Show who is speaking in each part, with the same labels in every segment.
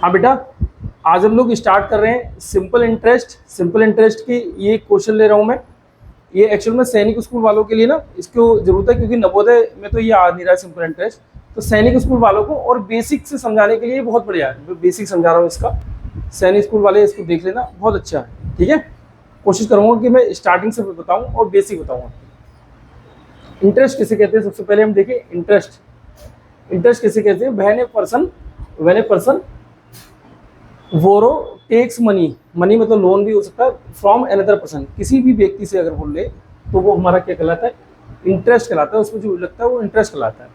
Speaker 1: हाँ बेटा, आज हम लोग स्टार्ट कर रहे हैं सिंपल इंटरेस्ट। सिंपल इंटरेस्ट की ये क्वेश्चन ले रहा हूँ मैं। ये एक्चुअल में सैनिक स्कूल वालों के लिए ना इसको जरूरत है, क्योंकि नवोदय में तो ये आ नहीं रहा है सिंपल इंटरेस्ट। तो सैनिक स्कूल वालों को और बेसिक से समझाने के लिए बहुत बढ़िया है। मैं बेसिक समझा रहा हूँ इसका, सैनिक स्कूल वाले इसको देख लेना, बहुत अच्छा है। ठीक है, कोशिश करूँगा कि मैं स्टार्टिंग से बताऊँ और बेसिक बताऊँगा। इंटरेस्ट किसे कहते हैं, सबसे पहले हम देखें इंटरेस्ट। इंटरेस्ट किसे कहते हैं? When a person borrow takes money, money मतलब लोन भी हो सकता है, फ्रॉम अनदर पर्सन, किसी भी व्यक्ति से अगर बोल ले तो वो हमारा क्या कहलाता है? इंटरेस्ट कहलाता है। उसमें जो लगता है वो इंटरेस्ट कहलाता है।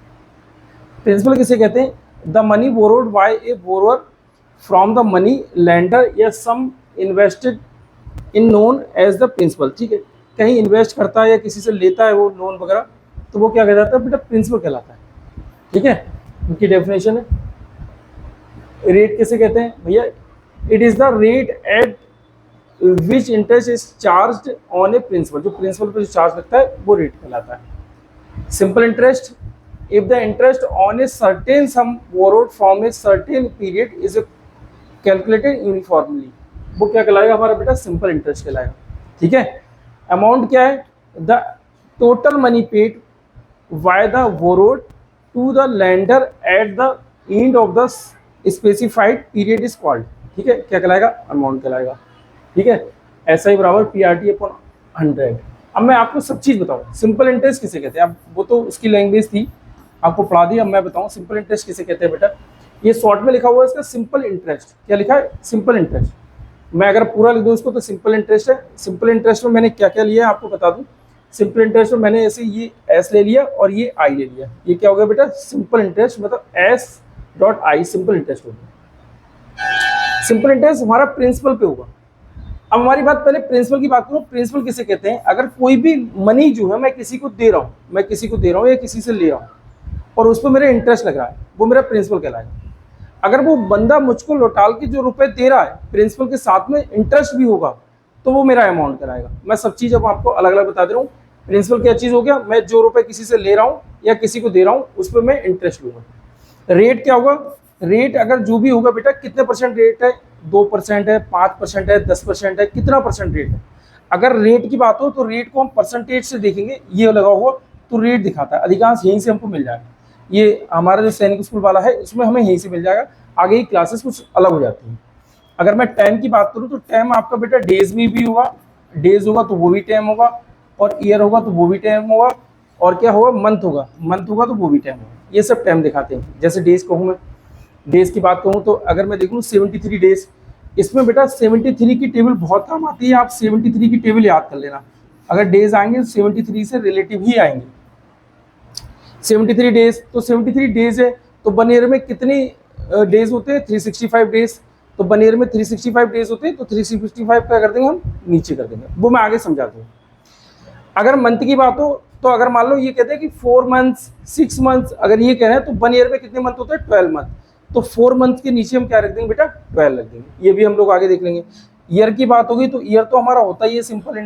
Speaker 1: प्रिंसिपल किसे कहते हैं? The money borrowed by a borrower from the money lender या sum invested in known as the principal. ठीक है, कहीं इन्वेस्ट करता है या किसी से लेता है वो लोन वगैरह, तो वो क्या कहलाता है बेटा? प्रिंसिपल कहलाता है। ठीक है, उनकी डेफिनेशन है। रेट किसे कहते हैं भैया? It is the rate at which interest is charge on a principal, जो प्रिंसिपल पर जो चार्ज लगता है वो रेट कहलाता है। Simple interest, if the interest on a certain sum borrowed from a certain period is calculated uniformly, वो क्या कहलाएगा हमारा बेटा? सिंपल इंटरेस्ट कहलाएगा। ठीक है, अमाउंट क्या है? The total money paid by the borrowed to the lender at the end of the specified period is called. ठीक है, क्या कहलाएगा? अमाउंट कहलाएगा। ठीक है, ऐसा ही बराबर PRT अपॉन 100। अब मैं आपको सब चीज़ बताऊँ। सिंपल इंटरेस्ट किसे कहते हैं? अब वो तो उसकी लैंग्वेज थी, आपको पढ़ा दी। अब मैं बताऊँ सिंपल इंटरेस्ट किसे कहते हैं बेटा। ये शॉर्ट में लिखा हुआ है इसका सिंपल इंटरेस्ट। क्या लिखा है? Simple interest. मैं अगर पूरा लिख दूँ इसको तो सिंपल इंटरेस्ट है। सिंपल इंटरेस्ट में मैंने क्या क्या लिया है आपको बता दूँ। सिंपल इंटरेस्ट में मैंने ऐसे ये S ले लिया और ये I ले लिया। ये क्या हो गया बेटा? सिंपल इंटरेस्ट, मतलब S.I सिंपल इंटरेस्ट हो गया। सिंपल इंटरेस्ट हमारा प्रिंसिपल पे होगा। अब हमारी बात पहले प्रिंसिपल की बात करूँ। प्रिंसिपल किसे कहते हैं? अगर कोई भी मनी जो है मैं किसी को दे रहा हूँ, या किसी से ले रहा हूँ और उस पर मेरा इंटरेस्ट लग रहा है, वो मेरा प्रिंसिपल कहलाएगा। अगर वो बंदा मुझको लौटाल के जो रुपए दे रहा है प्रिंसिपल के साथ में इंटरेस्ट भी होगा, तो वो मेरा अमाउंट कहलाएगा। मैं सब चीज़ अब आपको अलग अलग बता दे रहा हूँ। प्रिंसिपल क्या चीज़ हो गया? मैं जो रुपए किसी से ले रहा हूँ या किसी को दे रहा हूँ उस पर मैं इंटरेस्ट लूँगा। रेट क्या होगा? रेट अगर जो भी होगा बेटा, कितने परसेंट रेट है? 2% है, 5% है, 10% है, कितना परसेंट रेट है? अगर रेट की बात हो तो रेट को हम परसेंटेज से देखेंगे। ये लगा हुआ तो रेट दिखाता है, अधिकांश यहीं से हमको मिल जाएगा। ये हमारा जो सैनिक स्कूल वाला है उसमें हमें यहीं से मिल जाएगा। आगे की क्लासेस कुछ अलग हो जाती हैं। अगर मैं टाइम की बात करूँ तो टाइम आपका बेटा डेज में भी होगा, डेज होगा तो वो भी टाइम होगा, और ईयर होगा तो वो भी टाइम होगा, और क्या होगा? मंथ होगा तो वो भी टाइम होगा। ये सब टाइम दिखाते हैं। जैसे डेज कहूँ मैं, डेज की बात कहूँ तो अगर मैं देख लूँ 73 डेज, इसमें बेटा 73 की टेबल बहुत काम आती है। आप 73 की टेबल याद कर लेना। अगर डेज आएंगे तो 73 से रिलेटिव ही आएंगे। 73 डेज, तो 73 डेज है तो 1 ईयर में कितने डेज होते हैं? 365 डेज। तो 1 ईयर में 365 डेज होते हैं, तो 365 क्या कर देंगे हम? नीचे कर देंगे। वो मैं आगे समझा दूँ। अगर मंथ की बात हो तो अगर मान लो ये कहते हैं कि 4 मंथ्स, 6 मंथ्स, अगर ये कह रहे हैं तो 1 ईयर में कितने मंथ होते हैं? 12 मंथ। तो 4 मंथ के नीचे हम क्या रख देंगे बेटा? 12 रख देंगे। ये भी हम लोग आगे देख लेंगे। ईयर की बात होगी तो ईयर तो हमारा होता ही है सिंपल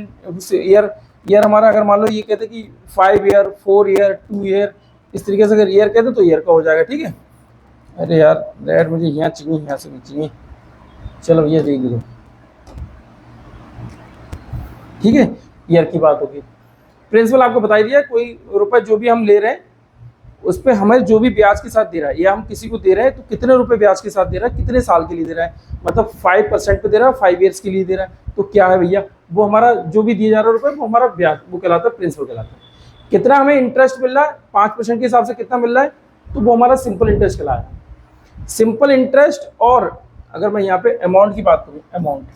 Speaker 1: ईयर हमारा अगर मान लो ये कहते हैं कि 5 ईयर, 4 ईयर, 2 ईयर, इस तरीके से अगर ईयर कहते तो ईयर का हो जाएगा। ठीक है, अरे यार रेड मुझे यहाँ चाहिए, यहाँ से भी चाहिए। चलो ये देख लो। ठीक है, ईयर की बात होगी। प्रिंसिपल आपको बता दिया, कोई रुपए जो भी हम ले रहे हैं उस पर हमें जो भी ब्याज के साथ दे रहा है, या हम किसी को दे रहे हैं तो कितने रुपए ब्याज के साथ दे रहा है, कितने साल के लिए दे रहा है, मतलब 5% पे दे रहा है, 5 ईयर्स के लिए दे रहा है, तो क्या है भैया? वो हमारा जो भी दिया जा रहा है रुपए, वो हमारा ब्याज, वो कहलाता है प्रिंसिपल कहलाता है। कितना हमें इंटरेस्ट मिल रहा है? 5% के हिसाब से कितना मिल रहा है, तो वो हमारा सिंपल इंटरेस्ट कहलाया। Simple interest. और अगर मैं यहाँ पे अमाउंट की बात करूँ, अमाउंट,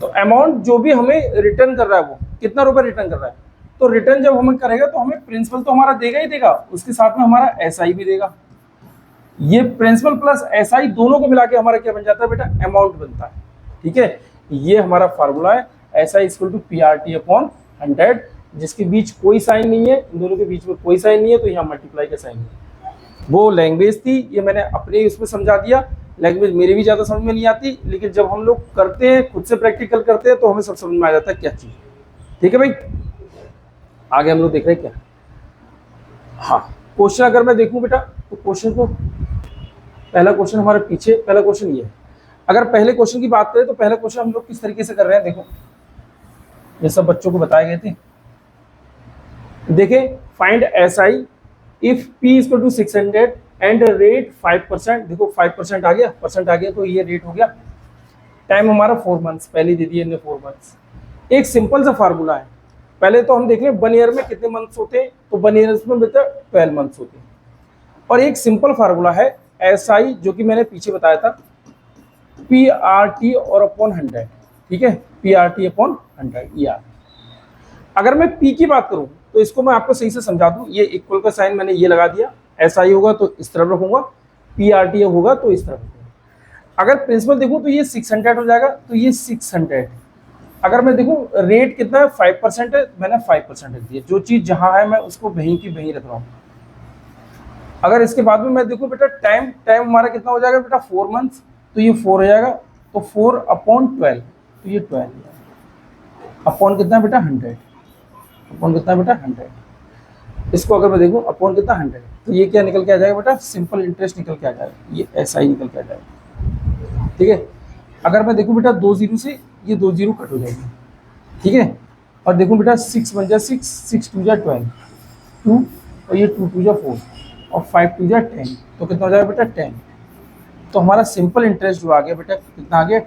Speaker 1: तो अमाउंट जो भी हमें रिटर्न कर रहा है वो कितना रुपए रिटर्न कर रहा है, तो रिटर्न जब हमें करेगा तो हमें प्रिंसिपल तो हमारा देगा ही देगा, उसके साथ में हमारा SI भी देगा। ये प्रिंसिपल प्लस SI दोनों को मिला के हमारा क्या बन जाता है बेटा? अमाउंट बनता है। ठीक है, ये हमारा फार्मूला है। SI = PRT अपॉन 100, जिसके बीच कोई साइन नहीं है, इन दोनों के बीच में कोई साइन नहीं है, तो यहाँ मल्टीप्लाई का साइन है। वो लैंग्वेज थी, ये मैंने अपने उसमें समझा दिया। लैंग्वेज मेरी भी ज़्यादा समझ में नहीं आती, लेकिन जब हम लोग करते हैं, खुद से प्रैक्टिकल करते हैं, तो हमें सब समझ में आ जाता है क्या चीज़। ठीक है भाई, आगे हम लोग देख रहे हैं क्या। हाँ, क्वेश्चन अगर मैं देखूं बेटा तो क्वेश्चन को पहला क्वेश्चन हमारे पीछे, पहला क्वेश्चन ये है। अगर पहले क्वेश्चन की बात करें तो पहला क्वेश्चन हम लोग किस तरीके से कर रहे हैं, देखो ये सब बच्चों को बताए गए थे। देखें, find S I if P is to 600 and rate 5%। देखो 5% आ गया, परसेंट आ गया तो ये रेट हो गया। टाइम हमारा 4 मंथ्स, पहले दे दिए 4 मंथ्स। एक सिंपल सा फार्मूला है। पहले तो हम देख लें 1 ईयर में कितने मंथ्स होते हैं, तो 1 ईयर में बेटा 12 मंथ्स होते हैं। और एक सिंपल फार्मूला है एस आई, जो कि मैंने पीछे बताया था, पी आर टी और अपॉन 100। ठीक है, P R T upon 100 E R. अगर मैं पी की बात करूं तो इसको मैं आपको सही से समझा दूं। ये इक्वल का साइन मैंने ये लगा दिया, एस आई होगा तो इस तरफ रखूंगा, पी आर टी होगा तो इस तरफ रखूंगा। अगर प्रिंसिपल देखूं तो ये 600 हो जाएगा, तो ये 600। अगर मैं देखूं रेट कितना है, 5% है, मैंने 5% रख दिया। जो चीज़ जहां है मैं उसको वहीं की वहीं रख रहा हूँ। अगर इसके बाद में मैं देखूं बेटा टाइम हमारा कितना हो जाएगा बेटा, 4 मंथ्स, तो ये 4 हो जाएगा, तो 4 अपॉन 12, तो ये 12 अपॉन कितना बेटा 100, अपॉन कितना बेटा 100। इसको अगर मैं देखूं अपॉन कितना 100, तो ये क्या निकल के आ जाएगा बेटा, सिंपल इंटरेस्ट निकल के आ जाएगा, ये ऐसा ही निकल के आ जाएगा। ठीक है, अगर मैं देखूं बेटा 2 जीरो से ये 2 जीरो कट हो जाएगी। ठीक है, और देखूं बेटा 6 1 जा 6, 6 2 जा 12, 2 और ये 2 2 जा 4 और 5 2 जा 10, तो कितना हो जाएगा बेटा 10। तो हमारा सिंपल इंटरेस्ट जो आ गया बेटा कितना आ गया,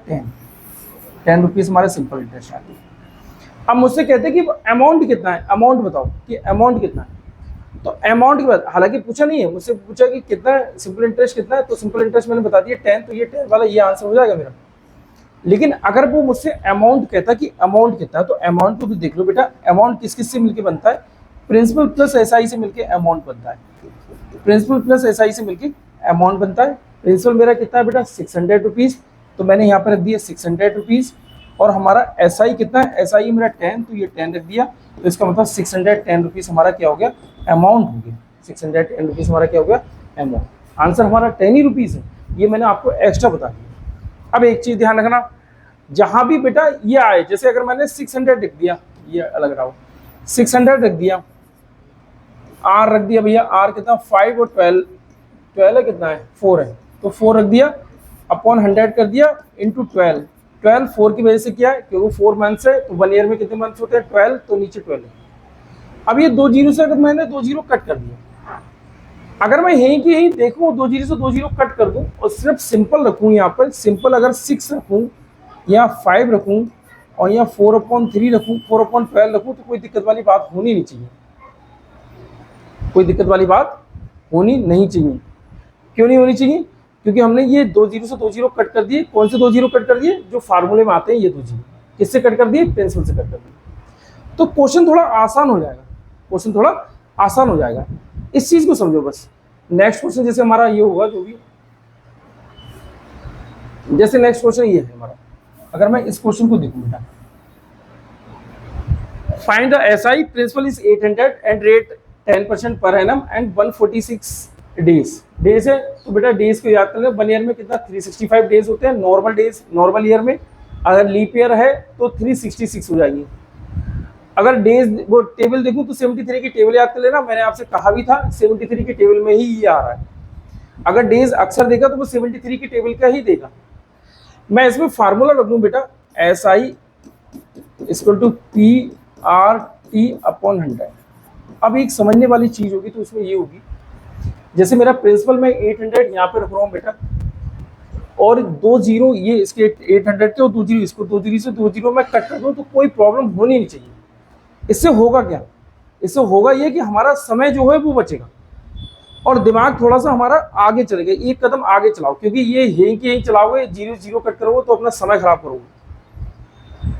Speaker 1: 10 रुपीज़ हमारा सिंपल इंटरेस्ट आ गया। अब मुझसे कहते हैं कि अमाउंट कितना है, अमाउंट बताओ कि अमाउंट कितना है। तो अमाउंट की बात हालांकि पूछा नहीं है, मुझसे पूछा कि कितना सिंपल इंटरेस्ट कितना है, तो सिंपल इंटरेस्ट मैंने बता दिया 10, तो ये 10 वाला ये आंसर हो जाएगा मेरा। लेकिन अगर वो मुझसे अमाउंट कहता कि अमाउंट कितना है, तो अमाउंट को भी देख लो बेटा, अमाउंट किस किस से मिलकर बनता है, प्रिंसिपल प्लस एस आई से मिलकर अमाउंट बनता है। प्रिंसिपल प्लस एस आई से मिलकर अमाउंट बनता है। प्रिंसिपल मेरा कितना है बेटा 600 रुपीज़, तो मैंने यहाँ पर रख दिया 600 रुपीज़। और हमारा एस आई कितना है, एस आई मेरा 10, तो ये 10 रख दिया। तो इसका मतलब 610 रुपीज़ हमारा क्या हो गया, अमाउंट हो गया। 610 रुपीज़ हमारा क्या हो गया, अमाउंट। आंसर हमारा 10 ही रुपीज़ है, ये मैंने आपको एक्स्ट्रा बता दिया। अब एक चीज़ ध्यान रखना, जहाँ भी बेटा ये आए, जैसे अगर मैंने 600 लिख दिया, ये अलग रहा हो, 600 रख दिया, आर रख दिया भैया, आर कितना 5 और 12 है, कितना है 4 है, तो 4 रख दिया, अपॉन 100 कर दिया, इंटू 12। 4 की वजह से क्या है, क्योंकि 4 मंथ्स है, तो 1 ईयर में कितने मंथ्स होते हैं 12, तो नीचे 12 है। अब ये 2 जीरो से अगर मैंने 2 जीरो कट कर दिया, अगर मैं यहीं की यहीं देखूँ 2 जीरो से 2 जीरो कट कर दूँ और सिर्फ सिंपल रखूँ, यहाँ पर सिंपल अगर 6 रखूँ या 5 रखूँ और या 4/3 रखूँ, 4/12 रखूँ, तो कोई दिक्कत वाली बात होनी नहीं चाहिए, कोई दिक्कत वाली बात होनी नहीं चाहिए। क्यों नहीं होनी चाहिए, क्योंकि हमने ये 2 जीरो से 2 जीरो कट कर दिए। कौन से 2 जीरो कट कर दिए, जो फार्मूले में आते हैं ये 2 जीरो, किससे कट कर दिए, प्रिंसिपल से कट कर दिए। तो क्वेश्चन थोड़ा आसान हो जाएगा, क्वेश्चन थोड़ा आसान हो जाएगा, इस चीज को समझो बस। नेक्स्ट क्वेश्चन जैसे हमारा ये होगा, जो भी जैसे नेक्स्ट क्वेश्चन ये है हमारा, अगर मैं इस क्वेश्चन को देखूं बेटा, find the SI, principal is 800 and rate 10% पर एनम एंड 146 डेज है। तो बेटा डेज को याद कर ले, 1 ईयर में कितना 365 डेज होते हैं, नॉर्मल डेज नॉर्मल ईयर में। अगर लीप ईयर है तो 366 हो जाएगी। अगर डेज वो टेबल देखूं तो 73 की टेबल याद कर लेना, मैंने आपसे कहा भी था 73 की टेबल में ही ये आ रहा है। अगर डेज अक्सर देगा तो वो 73 की टेबल का ही देगा। मैं इसमें फार्मूला रख दूं बेटा, S I equal to P R T upon 100। अब एक समझने वाली चीज होगी, तो उसमें ये होगी, जैसे मेरा प्रिंसिपल में 800 यहाँ पे रख रहा हूँ बेटा, और 2 जीरो ये इसके 800 के और 2 जीरो इसको, 2 जीरो से 2 जीरो मैं कट कर दूँ तो कोई प्रॉब्लम होनी नहीं चाहिए। इससे होगा क्या, इससे होगा ये कि हमारा समय जो है वो बचेगा और दिमाग थोड़ा सा हमारा आगे चलेगा, एक कदम आगे चलाओ, क्योंकि ये यहीं की यहीं चलाओगे, जीरो जीरो कट करोगे तो अपना समय खराब करोगे।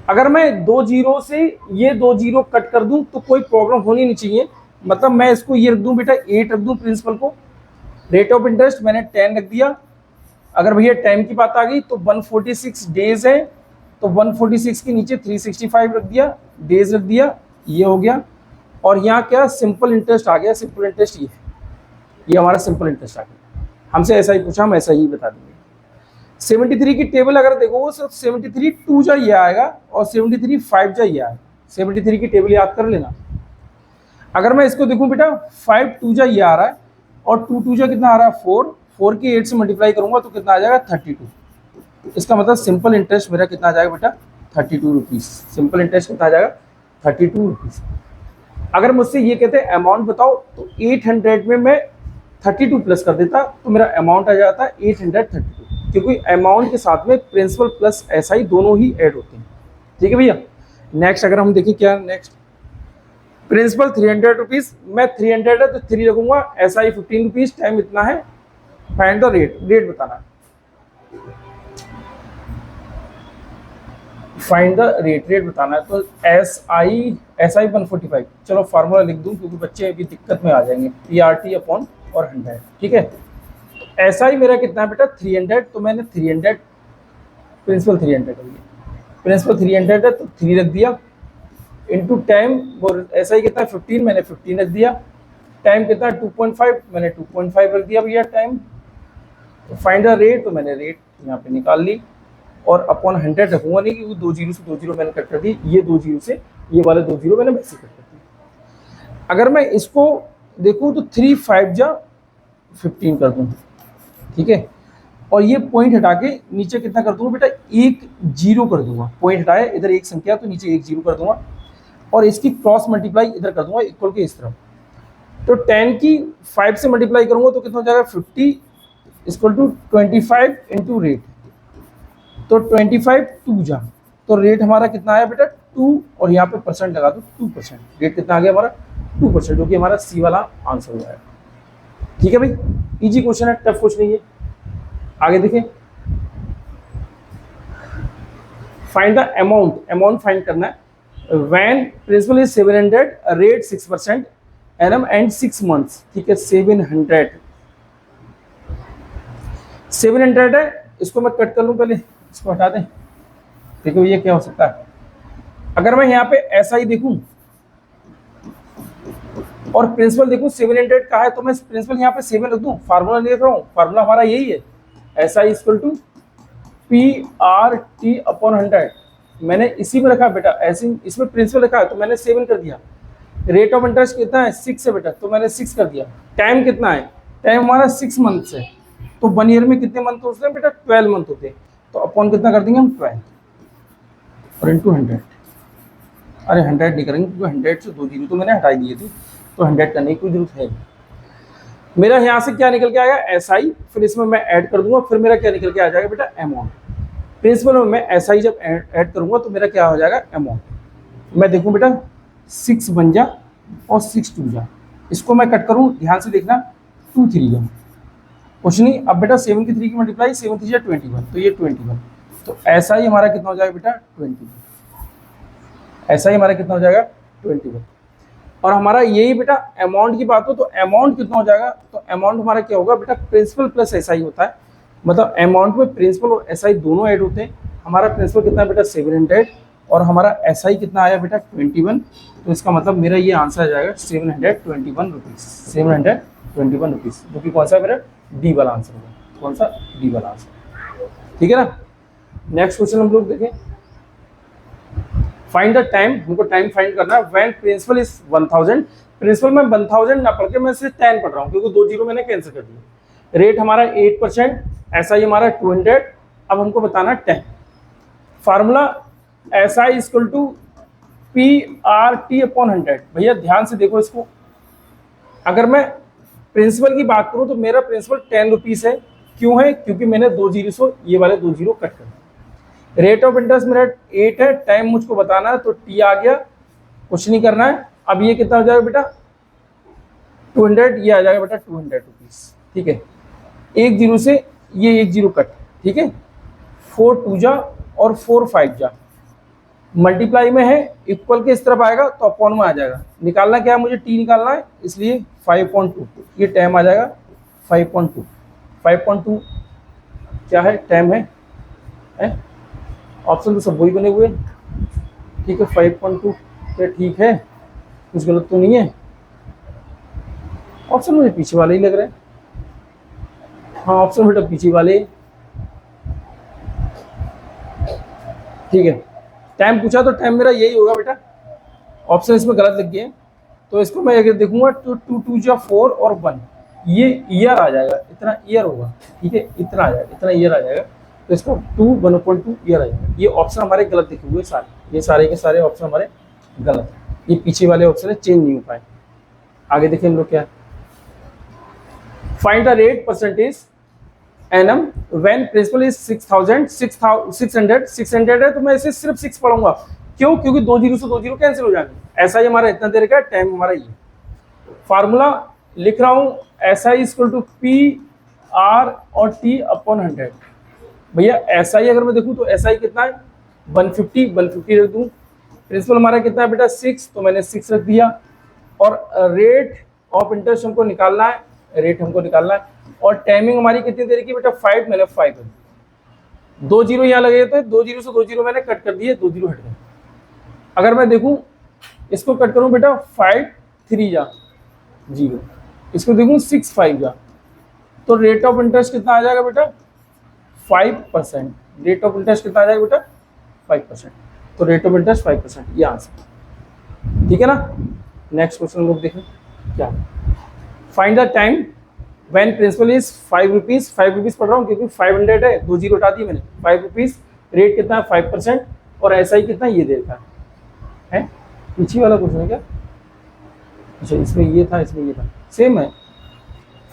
Speaker 1: अगर मैं 2 जीरो से ये 2 जीरो कट कर दूं तो कोई प्रॉब्लम होनी नहीं चाहिए। मतलब मैं इसको ये रख दूं बेटा 8 रख दूं प्रिंसिपल को, रेट ऑफ इंटरेस्ट मैंने 10 रख दिया। अगर भैया टाइम की बात आ गई तो 146 डेज है, तो 146 के नीचे 365 रख दिया, डेज रख दिया, ये हो गया। और यहाँ क्या सिंपल इंटरेस्ट आ गया, सिंपल इंटरेस्ट ये हमारा सिंपल इंटरेस्ट आ गया। हमसे ऐसा ही पूछा, हम ऐसा ही बता देंगे। 73 की टेबल अगर देखो तो 73 2 जा ये आएगा और 73 5 जा ये आएगा। 73 की टेबल याद कर लेना। अगर मैं इसको देखूं बेटा 5 2 जा ये आ रहा है और 2 2 जा कितना आ रहा है 4, 4 की 8 से मल्टीप्लाई करूंगा तो कितना आ जाएगा 32। इसका मतलब सिंपल इंटरेस्ट मेरा कितना आ जाएगा बेटा 32 रुपीज़। सिंपल इंटरेस्ट कितना आ जाएगा 32 रुपीज़। अगर मुझसे ये कहते हैं अमाउंट बताओ तो 800 में मैं 32 प्लस कर देता तो मेरा अमाउंट आ जाता 832, क्योंकि अमाउंट के साथ में प्रिंसिपल प्लस एसआई दोनों ही ऐड होते हैं। ठीक है भैया। नेक्स्ट अगर हम देखें क्या नेक्स्ट, प्रिंसिपल 300 रुपीज़, मैं 300 है तो 3 रखूंगा, एसआई 15 रुपीज़, टाइम इतना है, फाइंड द रेट, रेट बताना है, फाइंड द रेट, रेट बताना है। तो एसआई 145, चलो फार्मूला लिख दूं क्योंकि बच्चे अभी दिक्कत में आ जाएंगे, PRT अपॉन और 100। ठीक है, एसआई मेरा कितना है बेटा 300, तो मैंने 300 प्रिंसिपल 300 है, प्रिंसिपल 300 है तो 3 रख दिया, इंटू टाइम, और एसआई कितना 15, मैंने 15 रख दिया, टाइम कितना 2.5, मैंने 2.5 रख दिया भैया टाइम। फाइंड द रेट, तो मैंने रेट यहाँ पे निकाल ली, और अपॉन 100 रखूंगा नहीं क्योंकि 2 जीरो से 2 जीरो मैंने कट कर दी, ये 2 जीरो से ये वाले 2 जीरो मैंने वैसे कट कर दी। अगर मैं इसको देखूँ तो 3 5 जा 15 कर दूँ, ठीक है, और ये पॉइंट हटा के नीचे कितना कर दूंगा बेटा 1 जीरो कर दूंगा, पॉइंट हटाया इधर एक संख्या तो नीचे 1 जीरो कर दूंगा, और इसकी क्रॉस मल्टीप्लाई इधर कर दूंगा इक्वल के इस तरफ। तो 10 की 5 से मल्टीप्लाई करूंगा तो कितना हो जाएगा 50 इक्वल टू 25 इंटू रेट, तो 25 2 जा, तो रेट हमारा कितना आया बेटा 2, और यहाँ पे परसेंट लगा दो 2%, रेट कितना आ गया हमारा 2%, जो कि हमारा सी वाला आंसर हो जाएगा। ठीक है भाई, इजी क्वेश्चन है, टफ क्वेश्चन नहीं है। आगे देखें, फाइंड द अमाउंट, अमाउंट फाइंड करना है। When principal is 700, rate 6% annum and 6 months. ठीक है, 700 है, इसको मैं कट कर लूं, पहले इसको हटा दें। देखो ये क्या हो सकता है, अगर मैं यहाँ पे ऐसा ही देखूं और प्रिंसिपल देखूं 700 का है तो मैं प्रिंसिपल यहाँ पे 7 रख दूं, फार्मूला नहीं लिख रहा हूँ, फार्मूला हमारा यही है, ऐसा इक्वल टू PRT अपॉन 100, मैंने इसी में रखा बेटा, ऐसे इसमें प्रिंसिपल रखा है तो मैंने 7 कर दिया। रेट ऑफ इंटरेस्ट कितना है 6 है बेटा, तो मैंने 6 कर दिया। टाइम कितना है, टाइम हमारा 6 मंथ्स है, तो 1 ईयर में कितने मंथ होते हैं बेटा 12 मंथ होते हैं, तो अपॉन कितना कर देंगे हम 12 और इंटू 100। अरे 100 नहीं करेंगे क्योंकि 100 से 2 जीरो तो मैंने हटाई दिए थे, तो 100 करने की कोई जरूरत है। मेरा यहाँ से क्या निकल के आएगा एसआई, फिर इसमें मैं ऐड कर दूंगा, फिर मेरा क्या निकल के आ जाएगा बेटा अमाउंट। प्रिंसिपल में मैं एसआई जब ऐड करूंगा तो मेरा क्या हो जाएगा अमाउंट। मैं देखूं बेटा 6 बन जा और 6 2 जा, इसको मैं कट करूं, ध्यान से देखना 2 3 जा, कुछ नहीं। अब बेटा 7 की 3 की मल्टीप्लाई 7 3 जा 21, तो ये 21, तो ऐसा ही हमारा कितना हो जाएगा बेटा 21, ऐसा ही हमारा कितना हो जाएगा 21। और हमारा यही बेटा अमाउंट की बात हो तो अमाउंट कितना हो जाएगा, तो अमाउंट हमारा क्या होगा बेटा प्रिंसिपल प्लस एसआई होता है, मतलब अमाउंट में प्रिंसिपल और एसआई दोनों ऐड होते हैं। हमारा प्रिंसिपल कितना बेटा 700 और हमारा एसआई कितना आया बेटा 21, तो इसका मतलब मेरा ये आंसर आ जाएगा 721 रुपीज़, 721 रुपीज़, जो कि कौन सा मेरा डी वाला आंसर होगा, कौन सा डी वाला आंसर। ठीक है ना। नेक्स्ट क्वेश्चन हम लोग देखें, फाइंड द टाइम, हमको टाइम फाइंड करना है। व्हेन प्रिंसिपल इज 1000, प्रिंसिपल में 1000 ना पढ़ के मैं सिर्फ 10 पढ़ रहा हूँ क्योंकि 2 जीरो मैंने कैंसिल कर दिया। रेट हमारा 8%, ऐसा ही हमारा 200। अब हमको बताना टाइम। फार्मूला ऐसा ही इक्वल टू PRT अपॉन 100। भैया ध्यान से देखो इसको, अगर मैं प्रिंसिपल की बात करूँ तो मेरा प्रिंसिपल 10 रुपीज़ है, क्यों है, क्योंकि मैंने 2 जीरो से ये वाले 2 जीरो कट कर दिए। रेट ऑफ इंटरेस्ट मेरा 8 है, टाइम मुझको बताना है तो T आ गया, कुछ नहीं करना है। अब ये कितना हो जाएगा बेटा 200, ये आ जाएगा बेटा 200 रुपीज़। ठीक है, 1 जीरो से ये 1 जीरो कट, ठीक है, 4 2 जा और 4 5 जा, मल्टीप्लाई में है, इक्वल के इस तरफ आएगा तो अपॉन में आ जाएगा। निकालना क्या है, मुझे T निकालना है, इसलिए 5.2, ये टाइम आ जाएगा 5.2। 5.2 क्या है, टाइम है, ऑप्शन तो सब वही बने हुए। ठीक है, 5.2 क्या ठीक है, कुछ गलत तो नहीं है, ऑप्शन मुझे पीछे वाले ही लग रहे हैं। हाँ ऑप्शन बेटा पीछे वाले। ठीक है, टाइम पूछा तो टाइम मेरा यही होगा बेटा, ऑप्शन इसमें गलत लग गए, तो इसको मैं अगर देखूंगा तो 2 2 जा 4 और 1, ये ईयर आ जाएगा, इतना ईयर होगा, ठीक है, इतना आ जाएगा, इतना ईयर आ जाएगा, तो इसका 1/2 ईयर आ जाएगा। ये ऑप्शन हमारे गलत लिखे हुए सारे, ये सारे के सारे ऑप्शन हमारे गलत है, ये पीछे वाले ऑप्शन चेंज नहीं हो पाए। आगे देखिए हम लोग क्या, find the rate percentage annum when principal is 6000 600 है, तो मैं इसे सिर्फ 6 पढ़ूंगा, क्यों? क्योंकि 2 जीरो से 2 जीरो कैंसिल हो जाएंगे। ऐसा ही हमारा इतना देर का टाइम हमारा ये फार्मूला लिख रहा हूं, S I equal to P R और टी अपॉन 100। भैया एस आई अगर मैं देखूं तो एस आई कितना है 150 रख दूं। प्रिंसिपल हमारा कितना है बेटा 6, तो मैंने 6 रख दिया। और रेट ऑफ इंटरेस्ट हमको निकालना है, रेट हमको निकालना है। और टाइमिंग हमारी कितनी देर की बेटा 5, मैंने 5 रख दिया। 2 जीरो यहाँ लगे थे, 2 जीरो से 2 जीरो मैंने कट कर दिए, 2 जीरो हट गए। अगर मैं देखूं इसको कट करूं बेटा 5 3 जा 0, इसको देखूं 6 5 जा, तो रेट ऑफ इंटरेस्ट कितना आ जाएगा बेटा 5%। रेट ऑफ इंटरेस्ट कितना आ जाएगा बेटा 5%, तो रेट ऑफ इंटरेस्ट 5%, ये आंसर, ठीक है ना। नेक्स्ट क्वेश्चन लोग देखें क्या, find the time when principal is 5 rupees. 5 rupees पढ़ रहा हूँ क्योंकि 500 है, 2 जीरो हटा दिए मैंने, 5 रुपीज, रेट कितना है 5%, और ऐसा ही कितना ये देर का है। पीछे वाला क्वेश्चन है क्या, अच्छा इसमें ये था, इसमें ये था, सेम है।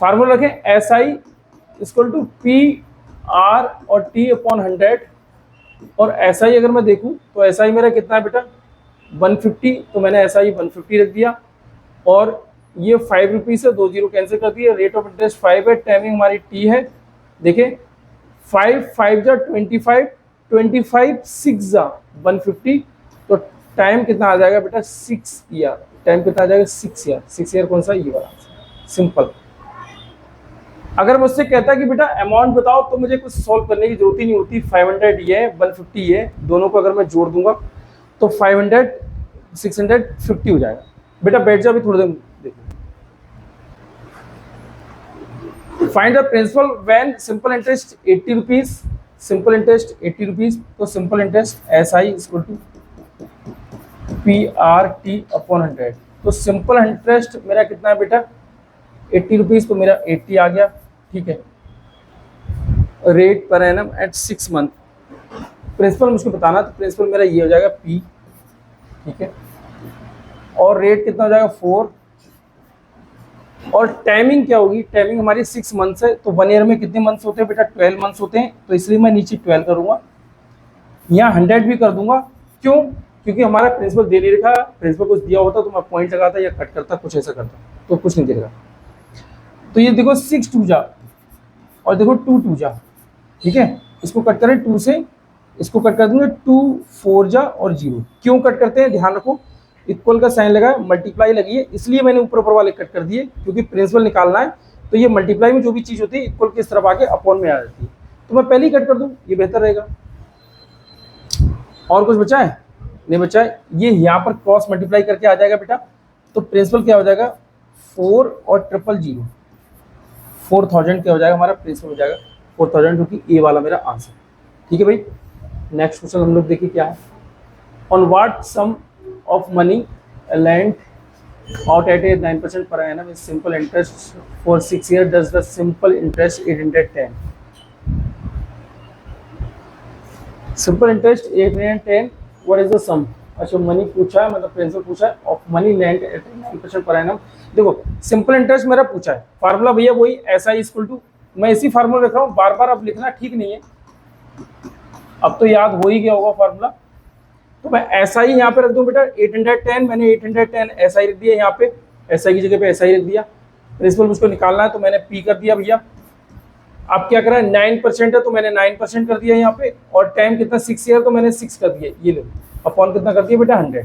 Speaker 1: फार्मूला रखें S I equal to P R और टी अपॉन 100। और एस आई अगर मैं देखूं तो एस आई मेरा कितना है बेटा 150, तो मैंने एस आई 150 रख दिया। और ये 5 रुपीज से 2 जीरो कैंसिल कर दिए, रेट ऑफ इंटरेस्ट 5 है, टाइमिंग हमारी टी है। देखिए 5 5 जा 25, 25 6 जा 150, तो टाइम कितना आ जाएगा बेटा 6 ईयर। टाइम कितना आ जाएगा 6 ईयर। 6 ईयर कौन सा, ये वाला, सिंपल। अगर मुझसे कहता है कि बेटा अमाउंट बताओ, तो मुझे कुछ सॉल्व करने की जरूरत ही नहीं होती। 500 ये है, 150 ये, दोनों को अगर मैं जोड़ दूंगा तो 500 650 हो जाएगा। बेटा बैठ जाओ अभी थोड़ी देर, देखो। Find the principal when simple interest 80 rupees, simple interest 80 rupees, तो simple interest S I equal to P R T upon 100। तो सिंपल इंटरेस्ट मेरा कितना है बेटा 80 रुपीज, तो मेरा 80 आ गया, ठीक है। Rate per annum eight 6 month, principal मुझको बताना, तो प्रिंसिपल मेरा ये हो जाएगा पी, ठीक है। और रेट कितना हो जाएगा 4, और टाइमिंग क्या होगी, टाइमिंग हमारी 6 मंथ्स है। तो 1 ईयर में कितने मंथ्स होते हैं बेटा 12 मंथ्स होते हैं, तो इसलिए मैं नीचे 12 करूंगा, यहाँ 100 भी कर दूंगा। क्यों? क्योंकि हमारा प्रिंसिपल दे नहीं रखा, प्रिंसिपल कुछ दिया होता तो मैं पॉइंट लगाता या कट करता, कुछ ऐसा करता, तो कुछ नहीं दे रहा। तो ये देखो 6 2 जा, और देखो 2 2 जा, ठीक है। इसको कट करें 2 से, इसको कट कर दूंगे 2 4 जा और 0। क्यों कट करते हैं, ध्यान रखो, इक्वल का साइन लगा है, मल्टीप्लाई लगी है, इसलिए मैंने ऊपर ऊपर वाले कट कर दिए, क्योंकि प्रिंसिपल निकालना है। तो ये मल्टीप्लाई में जो भी चीज होती है इक्वल की इस तरफ आके अपॉन में आ जाती है, तो मैं पहले ही कट कर दूं, ये बेहतर रहेगा। और कुछ बचा है, नहीं बचा है। ये यहाँ पर क्रॉस मल्टीप्लाई करके आ जाएगा बेटा, तो प्रिंसिपल क्या हो जाएगा 4 और 000, 4000 क्या हो जाएगा हमारा प्रिंसिपल हो जाएगा 4000, जो कि ए वाला मेरा आंसर, ठीक है भाई। नेक्स्ट क्वेश्चन हम लोग देखिए क्या है, on what sum of money lend out at 9% per annum is simple interest for 6 years does the simple interest 810। Simple interest 810, what is the sum. अच्छा मनी पूछा है, मतलब प्रिंसिपल पूछा है, of money land at 9% per annum. देखो simple interest मेरा पूछा है, फार्मूला भैया वही एस आई इक्वल टू, मैं इसी फार्मूला रख रहा हूँ, बार बार अब लिखना ठीक नहीं है, अब तो याद हो ही गया होगा फार्मूला। तो मैं एस आई यहाँ पे रख दूँ बेटा 810, मैंने 810 एस आई रख दिया, यहाँ पे एस आई की जगह पे एस आई रख दिया। प्रिंसिपल मुझको निकालना है, तो मैंने पी कर दिया भैया। अब क्या करा है 9% है, तो मैंने 9% कर दिया यहाँ पे, और टाइम कितना 6 ईयर, तो मैंने 6 कर दिया, ये लो अपॉन कितना कर दिया बेटा 100,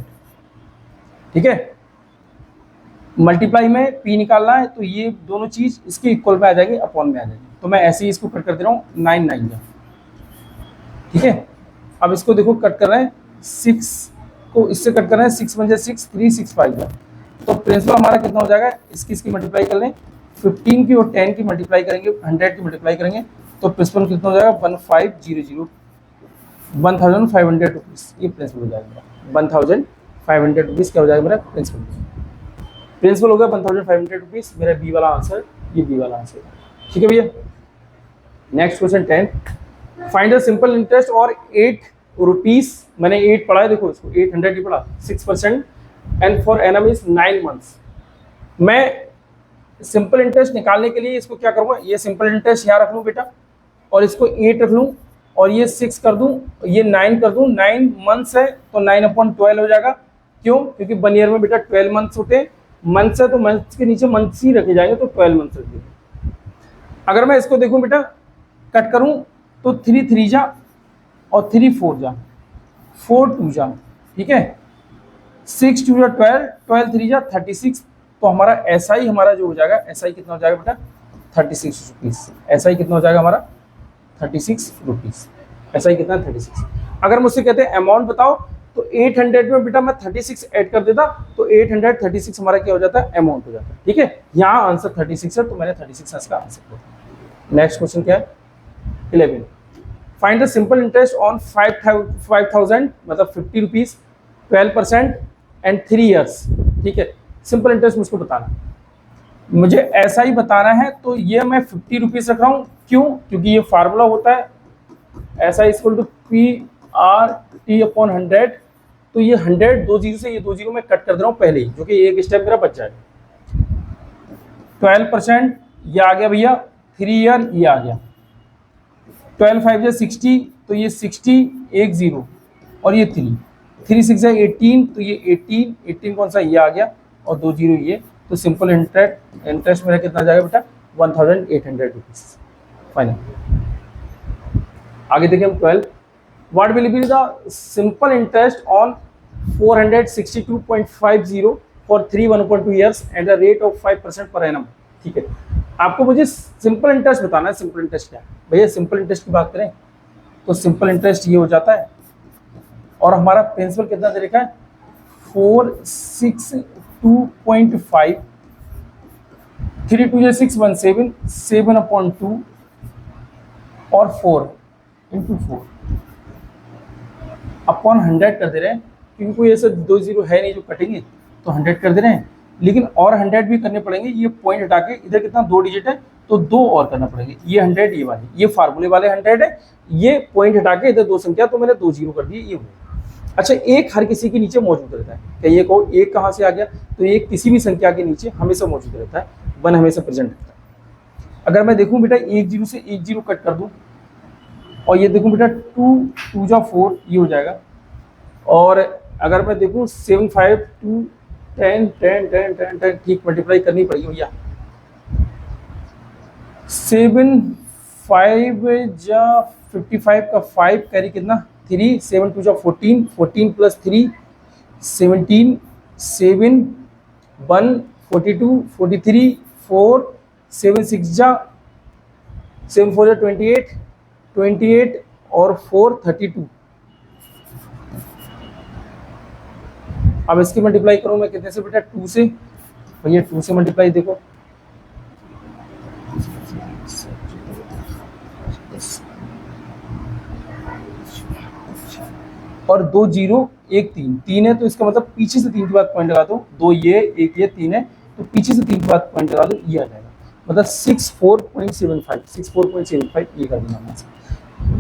Speaker 1: ठीक है। मल्टीप्लाई में पी निकालना है, तो ये दोनों चीज इसके इक्वल में आ जाएंगे, अपॉन में आ जाएंगे, तो मैं ऐसे ही इसको कट कर दे रहा हूँ 9 9 का, ठीक है। अब इसको देखो कट कर रहे हैं 6 को इससे कट कर रहे हैं, 6 1 6 3 6 5 का, तो प्रिंसिपल हमारा कितना हो जाएगा, इसकी मल्टीप्लाई कर लें, 15 की और 10 की मल्टीप्लाई करेंगे, 100 की मल्टीप्लाई करेंगे, तो प्रिंसिपल कितना हो जाएगा 1500 1500 रुपीज़, ये प्रिंसिपल हो जाएगा 1500 रुपीज़ क्या हो जाएगा मेरा प्रिंसिपल। प्रिंसिपल हो गया 1500 रुपीज़, मेरा बी वाला आंसर ये बी वाला आंसर। ठीक है भैया। Next question 10, find the simple interest और 8 रुपीज, मैंने 8 पढ़ा है, देखो इसको 800 ही पढ़ा, 6% and for annum is 9 months. मैं सिंपल इंटरेस्ट निकालने के लिए इसको क्या करूँगा, ये सिंपल इंटरेस्ट यहाँ रख लूँ बेटा, और इसको 8 रख लूँ, और ये 6 कर दूँ, ये 9 कर दूँ। 9 मंथ्स है तो 9/12 हो जाएगा। क्यों? क्योंकि 1 ईयर में बेटा 12 मंथ्स होते हैं। मंथ्स है तो मंथ्स के नीचे मंथ्स ही रखे जाएंगे, तो 12 मंथ्स रख दिए। अगर मैं इसको देखूँ बेटा, कट करूँ तो 3 3 जा और 3 4 जा, 4 2 जा, ठीक है, 6 2 जा 12, 12 3 जा 36। तो हमारा ऐसा ही हमारा जो हो जाएगा, ऐसा ही कितना हो जाएगा बेटा, 36 रुपीज़। ऐसा ही कितना हो जाएगा हमारा, 36 रुपीज़। ऐसा ही कितना, 36। अगर मुझसे कहते हैं अमाउंट बताओ, तो 800 में बेटा मैं 36 ऐड कर देता, तो 836 हमारा क्या हो जाता है, अमाउंट हो जाता है। ठीक है, यहाँ आंसर 36 है, तो मैंने 36 इसका आंसर किया। नेक्स्ट क्वेश्चन क्या है, 11, find the simple interest on 5000 मतलब 50 रुपीज़, 12% एंड 3 ईयर्स। ठीक है, सिंपल इंटरेस्ट मुझको बताना, मुझे ऐसा ही बताना है, तो ये मैं 50 रुपीज़ रख रहा हूँ। क्यों? क्योंकि ये फार्मूला होता है ऐसा इक्वल टू PRT/100। तो ये 100 दो जीरो से, ये 2 जीरो मैं कट कर दे रहा हूँ पहले ही, जो कि एक स्टेप मेरा बच जाएगा। 12% ये आ गया भैया, 3 ईयर ये आ गया, 12 5 60, तो ये 60 1 0, और ये 3 3 6 18, तो ये 18 कौन सा, ये आ गया, और 2 जीरो ये। तो सिंपल इंटरेस्ट मेरा कितना जाएगा बेटा, 1800 रुपीज़ फाइनल। आगे देखिए हम 12, what will be the simple interest on 462.50 for 3 1/2 years eight the rate of 5% per annum. ठीक है, आपको मुझे सिंपल इंटरेस्ट बताना है। सिंपल इंटरेस्ट क्या है भैया, सिंपल इंटरेस्ट की बात करें तो सिंपल इंटरेस्ट ये हो जाता है, और हमारा प्रिंसिपल कितना दे रखा है, 462.5, 3 2 6 17, 7/2 और 4 × 4 अपॉन 100 कर दे रहे हैं, क्योंकि कोई ऐसा 2 जीरो है नहीं जो कटेंगे, तो 100 कर दे रहे हैं। लेकिन और 100 भी करने पड़ेंगे, ये पॉइंट हटा के इधर कितना 2 डिजिट है, तो 2 और करना पड़ेंगे। ये 100 ये वाले, ये फार्मूले वाले 100 है, ये पॉइंट हटा के इधर 2 संख्या, तो मैंने 2 जीरो कर दिए, ये हुआ। अच्छा, एक हर किसी के नीचे मौजूद रहता है, क्या ये कहो एक कहाँ से आ गया, तो एक किसी भी संख्या के नीचे हमेशा मौजूद रहता है, 1 हमेशा प्रेजेंट रहता है। अगर मैं देखूँ बेटा 1 जीरो से 1 जीरो कट कर दूँ, और ये देखूँ बेटा 2 2 जा 4, ये हो जाएगा। और अगर मैं देखूँ 7 5 2 10 10 10 10 10, ठीक मल्टीप्लाई करनी पड़ेगी भैया, 7 5 जा 55 का 5 कैरी कितना 3, 7 2 जा 14, 14 प्लस 3 17, 7 1 42 43 4 7 6 जा 7 4 जा 28 28 और 4 32। अब इसकी मल्टीप्लाई करूँ मैं कितने से बेटा, 2 से, भैया 2 से मल्टीप्लाई देखो, और 2 जीरो 1 3, 3 है तो इसका मतलब पीछे से 3 के बाद पॉइंट लगा दो, 2 ये 1 ये 3 है, तो पीछे से 3 के बाद पॉइंट लगा दो, ये आ जाएगा, मतलब 64.75 ये कर देना।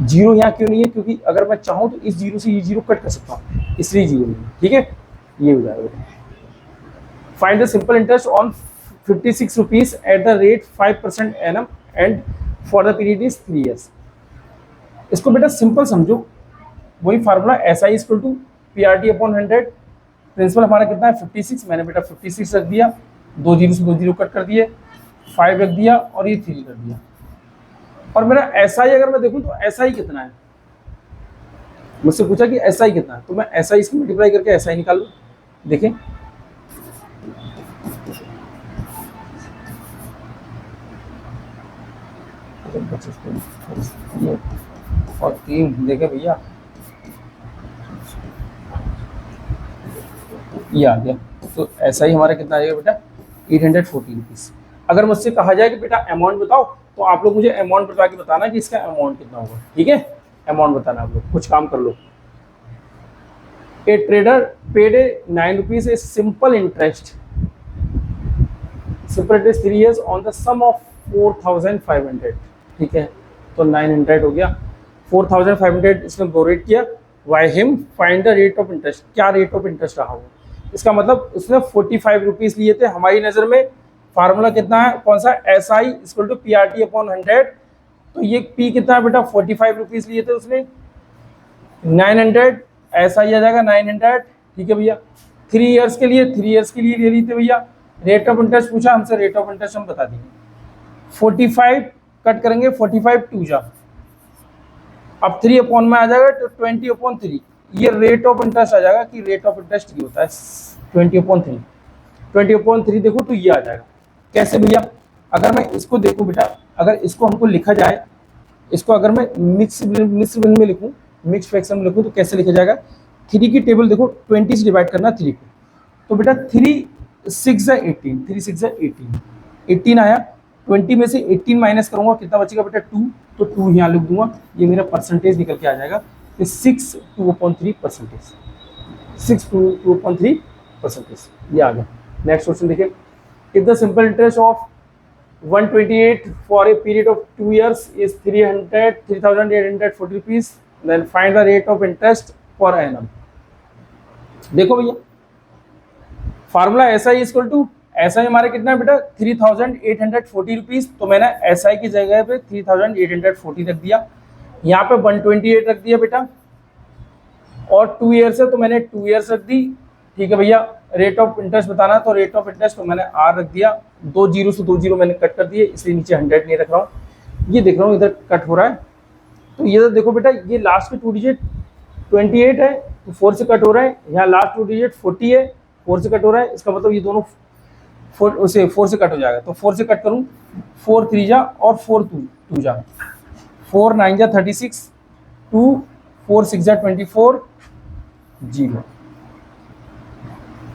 Speaker 1: जीरो यहाँ क्यों नहीं है, क्योंकि अगर मैं चाहूँ तो इस जीरो से ये जीरो कट कर सकता हूँ, इसलिए जीरो नहीं है। ठीक है, ये हो जाएगा। Find the simple interest on 56 rupees at the rate 5% annum and for the period is 3 years. इसको बेटा सिंपल समझो, वही formula SI equal to PRT/100। Principal हमारा कितना है 56, मैंने बेटा 56 रख दिया, 2 जीरो से 2 जीरो कट कर दिए, 5 रख दिया, और ये 3 कर दिया। और मेरा SI अगर मैं देखूं तो SI कितना है, मुझसे पूछा कि SI कितना है, तो मैं SI इसको मल्टीप्लाई करके SI निकाल लूँ। देखें और 3 देखे भैया, ये आ गया, तो SI हमारा कितना आएगा बेटा 840 रुपीज़। अगर मुझसे कहा जाए कि बेटा अमाउंट बताओ, तो आप लोग मुझे अमाउंट बता के बताना कि इसका अमाउंट कितना होगा। ठीक है, अमाउंट बताना, आप लोग कुछ काम कर लो। A trader paid 9 rupees a simple interest simple interest 3 years on the sum of 4500, ठीक है, तो 900 हो गया। 4500 इसने बोरेट किया, why him find the rate of interest, क्या रेट ऑफ इंटरेस्ट रहा हो। इसका मतलब उसने 45 रुपीज़ लिए थे। हमारी नज़र में फार्मूला कितना है, कौन सा, S I equal to P R T upon 100, तो ये पी कितना है बेटा, 45 रुपीज़ लिए थे उसने, 900 एस आई आ जाएगा 900, ठीक है भैया। 3 years के लिए, 3 years के लिए ले ली थी भैया। रेट ऑफ इंटरेस्ट पूछा हमसे, रेट ऑफ इंटरेस्ट हम बता देंगे। 45 कट करेंगे, 45 2 जा, अब 3 अपॉन में आ जाएगा तो 20/3, ये रेट ऑफ इंटरेस्ट आ जाएगा कि रेट ऑफ इंटरेस्ट ये होता है 20/3। 20/3 देखो तो ये आ जाएगा। कैसे भैया, अगर मैं इसको देखूं बेटा, अगर इसको हमको लिखा जाए, इसको अगर मैं मिक्स में लिखूं, मिक्स फ्रैक्शन में लिखूं तो कैसे लिखा जाएगा। 3 की टेबल देखो, 20 से डिवाइड करना 3 को, तो बेटा 3 6 18, 3 6 18, 18 आया। 20 में से 18 माइनस करूंगा, कितना बचेगा बेटा 2, तो 2 यहाँ लिख दूंगा, ये मेरा परसेंटेज निकल के आ जाएगा। तो 6 2/3 परसेंटेज, 6 2/3 परसेंटेज, ये आ गया। नेक्स्ट क्वेश्चन देखिए, if the simple interest of 128 for a period of 2 years is 3,840 rupees, then find the rate of interest for annum. देखो भैया, formula S I equal to, S I हमारा कितना है बेटा 3,840 रुपीज़, तो मैंने एस आई की जगह पे 3,840 रख दिया, यहाँ पे 128 रख दिया बेटा, और 2 years है तो मैंने 2 years रख दी, ठीक है भैया। रेट ऑफ इंटरेस्ट बताना, तो रेट ऑफ इंटरेस्ट तो मैंने आर रख दिया, 2 जीरो से 2 जीरो मैंने कट कर दिए, इसलिए नीचे 100 नहीं रख रहा हूँ। ये देख रहा हूँ इधर कट हो रहा है, तो ये तो देखो बेटा, ये लास्ट के 2 डिजिट 28 है तो 4 से कट हो रहा है, यहाँ लास्ट 2 डिजिट 40 है, 4 से कट हो रहा है, इसका मतलब ये दोनों 4 से कट हो जाएगा, तो 4 से कट करूँ, 4 3 जा और 4 2 जा, 4 9 जा 36, 2 4 6 जा 24, 0,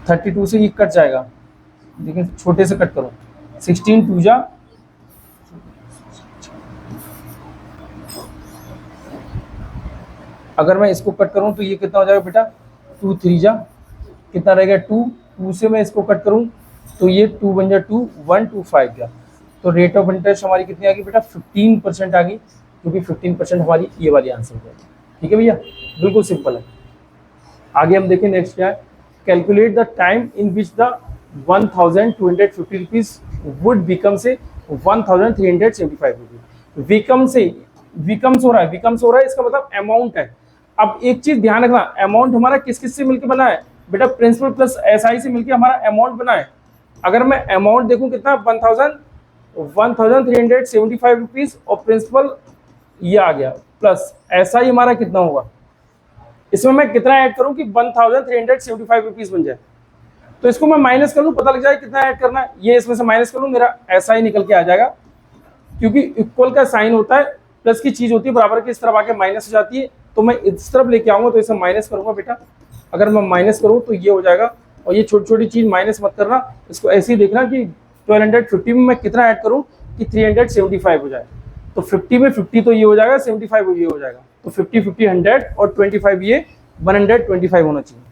Speaker 1: 32 से ये कट जाएगा, लेकिन छोटे से कट करो, 16 2 जा, अगर मैं इसको कट करूं तो ये कितना हो जाएगा बेटा 2 3 जा, कितना रहेगा 2, 2 से मैं इसको कट करूं तो ये 2 बन जा 2 1 2 5 जा, तो रेट ऑफ इंटरेस्ट हमारी कितनी आ गई बेटा 15% आ गई, क्योंकि 15% हमारी ये वाली आंसर हो जाएगी। ठीक है भैया, बिल्कुल सिंपल है। आगे हम देखें नेक्स्ट क्या है, calculate the time in which the 1,250 rupees would become से 1,375 रुपीज। विकम्स हो रहा है, इसका मतलब अमाउंट है। अब एक चीज ध्यान रखना, अमाउंट हमारा किस किस से मिलकर बना है बेटा, प्रिंसिपल प्लस एसआई से मिलकर हमारा अमाउंट बना है। अगर मैं अमाउंट देखूं कितना 1,375 रुपीज, और प्रिंसिपल ये आ गया, प्लस एसआई हमारा कितना होगा, इसमें मैं कितना ऐड करूं कि 1,375 रुपीज बन जाए, तो इसको मैं माइनस कर लूं, पता लग जाए कितना ऐड करना है, ये इसमें से माइनस कर लूं, मेरा एसआई निकल के आ जाएगा, क्योंकि इक्वल का साइन होता है, प्लस की चीज होती है, बराबर की इस तरफ आके माइनस हो जाती है, तो मैं इस तरफ लेके आऊंगा तो इसे माइनस करूंगा बेटा। अगर मैं माइनस करूं तो ये हो जाएगा, और ये छोटी छोटी चीज माइनस मत करना, इसको ऐसे ही देखना कि 1250 में मैं कितना ऐड करूं कि 375 हो जाए, तो 50 में 50 तो ये हो जाएगा, 75 ये हो जाएगा, तो 50 50 100 और 25 ये 125 होना चाहिए।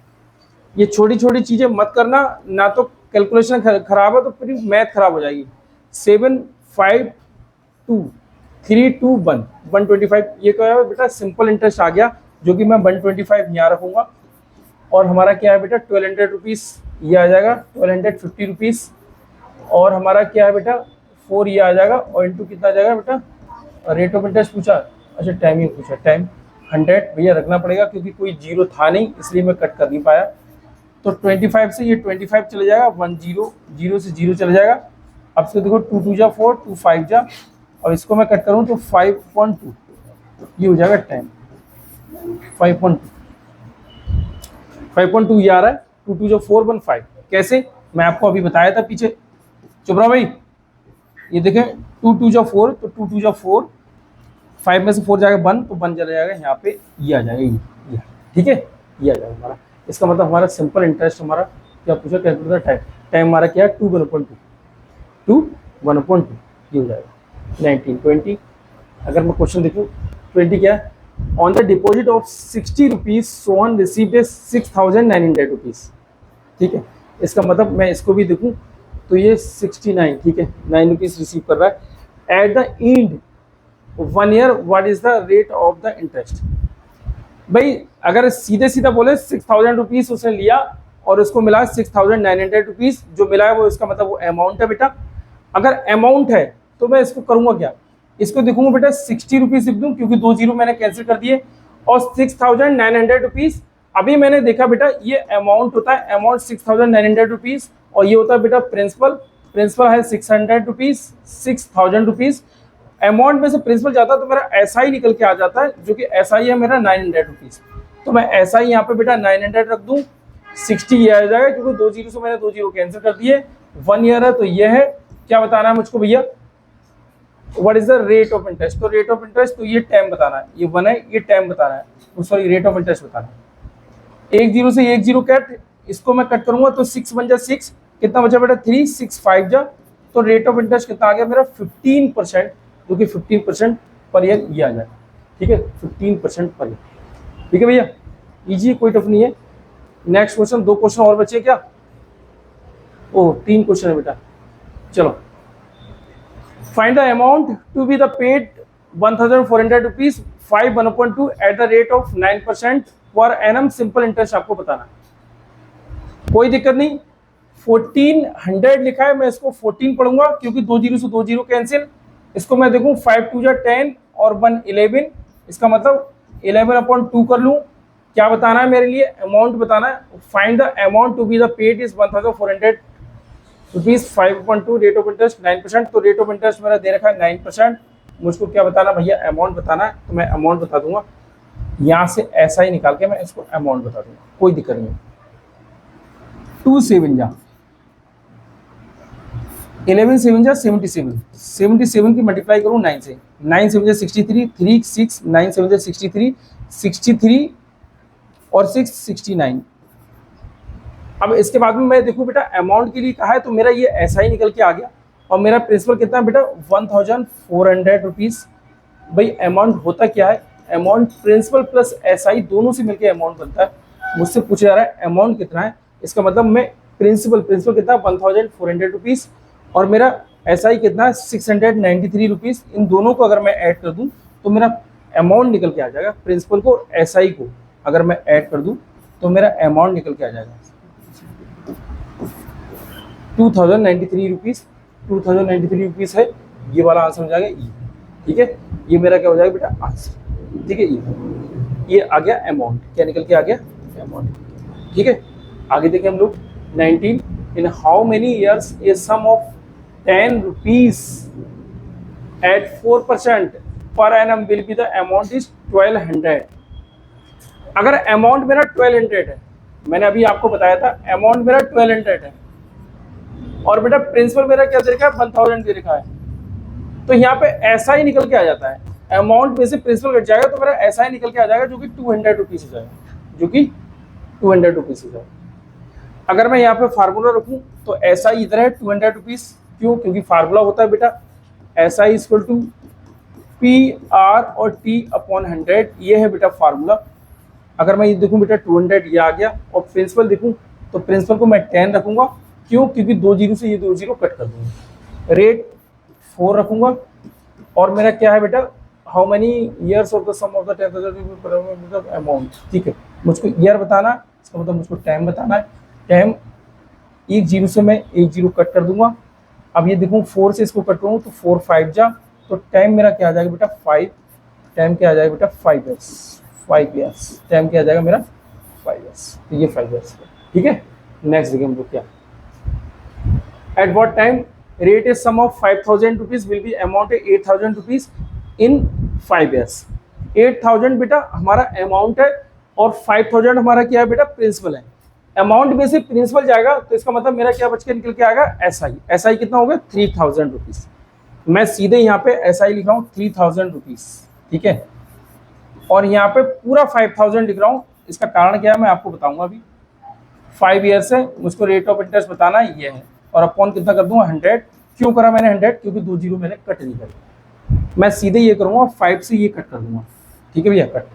Speaker 1: ये छोटी छोटी चीजें मत करना, ना तो कैलकुलेशन खराब है तो फिर मैथ खराब हो जाएगी। 7 5 2 3 2 1 125, ये क्या है बेटा सिंपल इंटरेस्ट आ गया, जो कि मैं 125 यहाँ रखूंगा, और हमारा क्या है बेटा 1200 रुपीज़ ये आ जाएगा, 1250 रुपीज़, और हमारा क्या है बेटा 4 ये आ जाएगा, और इंटू कितना आ जाएगा बेटा, रेट ऑफ इंटरेस्ट पूछा, अच्छा टाइमिंग पूछा, टाइम 100 भैया रखना पड़ेगा, क्योंकि कोई जीरो था नहीं इसलिए मैं कट कर नहीं पाया, तो 25 से ये 25 चले जाएगा, 1 0 0 से 0 चले जाएगा। अब से देखो 2 2 जा 4 2 5 जा, और इसको मैं कट करूं तो 5.2 ये हो जाएगा टाइम, 5.2 ये आ रहा है, 2 2 जा 4 1 5, कैसे मैं आपको अभी बताया था पीछे, चुप रहा भाई, ये देखें 2 2 जा 4, तो 2 2 जा 4, 5 में से 4 जाएगा 1, तो 1 चला जाएगा यहाँ पे, ये आ जाएगा ये, ठीक है, ये आ जाएगा हमारा। इसका मतलब हमारा सिंपल इंटरेस्ट हमारा क्या पूछा, कैलकुलेट टाइम, टाइम हमारा क्या है 2 1.2 ये हो जाएगा 19 20। अगर मैं क्वेश्चन देखूँ 20 क्या है, on the deposit of 60 rupees Sohan received 6,900 rupees. ठीक है, इसका मतलब मैं इसको भी देखूँ, तो ये 69, ठीक है, 9 रुपीज़ रिसीव कर रहा है। Eight the and 1 year what is the rate of the interest? भाई अगर सीधे सीधा बोले 6000 रुपीज़ उसने लिया और उसको मिला 6900 रुपीज़, जो मिला है वो इसका मतलब वो अमाउंट है बेटा। अगर अमाउंट है तो मैं इसको करूँगा क्या, इसको देखूंगा बेटा 60 रुपीज़ लिख दूँ, क्योंकि 2 जीरो मैंने कैंसिल कर दिए, और 6900 रुपीज़। अभी मैंने देखा बेटा ये अमाउंट होता है, अमाउंट 6900 रुपीज़, और ये होता है बेटा प्रिंसिपल, प्रिंसिपल है 600 रुपीज़, 6000 रुपीज़। अमाउंट में से प्रिंसिपल जाता है तो मेरा ऐसा ही निकल के आ जाता है, जो कि ऐसा ही है मेरा 900 रुपीज़। तो मैं ऐसा ही यहाँ पे बेटा 900 रख दूँ, 60 ये आ जाएगा, क्योंकि 2 जीरो से मैंने 2 जीरो कैंसिल कर दिए। 1 ईयर है तो ये है, क्या बताना है मुझको भैया, what is the rate of interest? तो रेट ऑफ इंटरेस्ट तो ये टाइम बताना है, ये 1 है, ये टाइम बताना है, सॉरी रेट ऑफ इंटरेस्ट बताना है। 1 जीरो से 1 जीरो कट, इसको मैं कट करूंगा तो 6 बन जा 6, कितना बचा बेटा 3, 6 5 जा, तो रेट ऑफ इंटरेस्ट कितना आ गया मेरा 15%, जो कि 15% पर ईयर ये आ जाए, ठीक है, 15% पर ईयर, ठीक है भैया, इजी, कोई टफ नहीं है। नेक्स्ट क्वेश्चन, 2 क्वेश्चन और बचे क्या? ओ 3 क्वेश्चन है बेटा, चलो। Find the amount to be the paid 1400 rupees 5/1/2 at the rate of 9% per annum, simple interest आपको बताना, कोई दिक्कत नहीं। 1400 लिखा है, मैं इसको 14 पढ़ूंगा, क्योंकि 2 जीरो से 2 जीरो कैंसिल। इसको मैं देखूं 5 2 जा 10 और 1 11, इसका मतलब 11/2 कर लूं। क्या बताना है मेरे लिए, अमाउंट बताना है। Find the amount to be the paid is 1400 rupees 5/2, rate of interest 9%, तो रेट ऑफ इंटरेस्ट मेरा दे रखा है 9%। मुझको क्या बताना भैया, अमाउंट बताना है, तो मैं अमाउंट बता दूंगा, यहाँ से ऐसा ही निकाल के मैं इसको अमाउंट बता दूंगा, कोई दिक्कत नहीं। 2 7 जा 11 7 जा 77, 77 की मल्टीप्लाई करूँ 9 से, 9 7 जा 63, 3 6 9 7 जा 63, 63 और 6 69। अब इसके बाद में मैं देखूं बेटा अमाउंट के लिए कहा है, तो मेरा ये ऐसा ही निकल के आ गया, और मेरा प्रिंसिपल कितना है बेटा 1400 रुपीज़। भाई अमाउंट होता क्या है, अमाउंट प्रिंसिपल प्लस एसआई दोनों से मिलकर अमाउंट बनता है। मुझसे पूछा जा रहा है अमाउंट कितना है, इसका मतलब मैं प्रिंसिपल कितना है 1400 रुपीज़, और मेरा एसआई कितना है 693 रुपीज़। इन दोनों को अगर मैं ऐड कर दूं तो मेरा अमाउंट निकल के आ जाएगा। प्रिंसिपल को एसआई को अगर मैं ऐड कर दूं तो मेरा अमाउंट निकल के आ जाएगा 2093 रुपीज़। 2093 रुपीज़ है, ये वाला आंसर हो जाएगा ई, ठीक है। ये मेरा क्या हो जाएगा बेटा आंसर, ठीक है। ये आ गया अमाउंट, क्या निकल के आ गया अमाउंट, ठीक है। आगे देखें हम लोग 19, in how many years a sum of 10 rupees at 4% per annum will be the amount is 1200। अगर अमाउंट मेरा 1200 है, मैंने अभी आपको बताया था अमाउंट मेरा 1200 है, और बेटा प्रिंसिपल मेरा क्या दे रखा है 1000 दे रखा है, तो यहाँ पे ऐसा ही निकल के आ जाता है। अमाउंट में से प्रिंसिपल कट जाएगा तो मेरा ऐसा ही निकल के आ जाएगा, जो कि 200 रुपीज़ हो जाएगा, जो कि 200 रुपीज़ हो जाएगा। अगर मैं यहाँ पे फार्मूला रखूँ तो ऐसा ही इधर है 200 रुपीज़, क्यों, क्योंकि फार्मूला होता है बेटा ऐसा ही इक्वल टू PR और T/100, ये है बेटा फार्मूला। अगर मैं ये देखूँ बेटा 200 ये आ गया, और प्रिंसिपल देखूँ तो प्रिंसिपल को मैं 10 रखूँगा, क्यों, क्योंकि 2 जीरो से ये 2 जीरो कट कर दूँगा। रेट 4 रखूँगा, और मेरा क्या है बेटा how many years of the sum of the 10,000 amount, ठीक है। मुझको ईयर बताना है, इसका मतलब मुझको टाइम बताना है। टाइम 1 जीरो से मैं 1 जीरो कट कर दूंगा। अब ये देखूँ 4 से इसको कट करूँ तो 4 5 जा, तो टाइम मेरा क्या आ जाएगा बेटा 5, टाइम क्या आ जाएगा बेटा 5 ईयर्स, टाइम क्या आ जाएगा मेरा 5 ईयर्स, तो ये 5 ईयर्स, ठीक है। नेक्स्ट देखिए हम लोग क्या, at what time rate is sum of 5000 rupees will be amount 8000 rupees in 5 years. 8000 बेटा हमारा अमाउंट है, और 5000 हमारा क्या है बेटा प्रिंसिपल है। अमाउंट में से प्रिंसिपल जाएगा तो इसका मतलब मेरा क्या बच के निकल के आएगा एसआई कितना हो गया 3000 रुपीज़। मैं सीधे यहाँ पे एसआई लिख रहा हूँ 3000 रुपीज़, ठीक है, और यहाँ पे पूरा 5000 लिख रहा हूँ। इसका कारण क्या है मैं आपको बताऊंगा अभी। 5 ईयर्स है, मुझको रेट ऑफ इंटरेस्ट बताना है ये है, और अपॉन कितना कर दूंगा 100। क्यों करा मैंने 100, क्योंकि 2 जीरो मैंने कट नहीं करी। मैं सीधे ये करूँगा 5 से ये कट कर दूंगा, ठीक है भैया। कट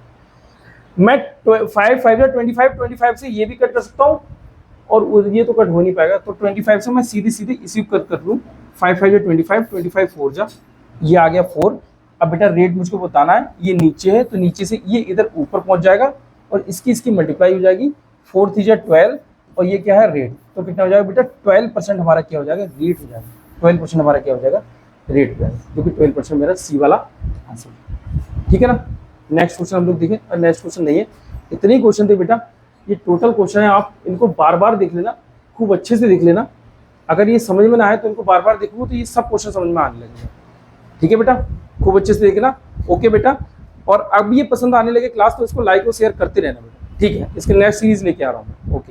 Speaker 1: मैं 5 5 या 25 से ये भी कट कर सकता हूँ, और ये तो कट हो नहीं पाएगा, तो 25 से मैं सीधी सीधी इसी को कट कर लूँ। 5 5 25, 25 4 जा, ये आ गया 4। अब बेटा रेट मुझको बताना है, ये नीचे है तो नीचे से ये इधर ऊपर पहुंच जाएगा और इसकी मल्टीप्लाई हो जाएगी। 4 3 जा 12 और ये क्या है रेट, तो कितना हो जाएगा बेटा 12% हमारा क्या हो जाएगा, रेट हो जाएगा। 12% हमारा क्या हो जाएगा, रेट हो जाएगा, क्योंकि 12% मेरा सी वाला आंसर। ठीक है ना। नेक्स्ट क्वेश्चन हम लोग देखें, नेक्स्ट क्वेश्चन नहीं है, इतने ही क्वेश्चन थे बेटा। ये टोटल क्वेश्चन है, आप इनको बार बार देख लेना, खूब अच्छे से देख लेना। अगर ये समझ में ना आए तो इनको बार बार देखो तो ये सब क्वेश्चन समझ में आने लगेंगे। ठीक है बेटा, खूब अच्छे से देखना। ओके बेटा, और अब ये पसंद आने लगे क्लास तो इसको लाइक और शेयर करते रहना बेटा। ठीक है, इसके नेक्स्ट सीरीज लेके आ रहा हूँ। ओके।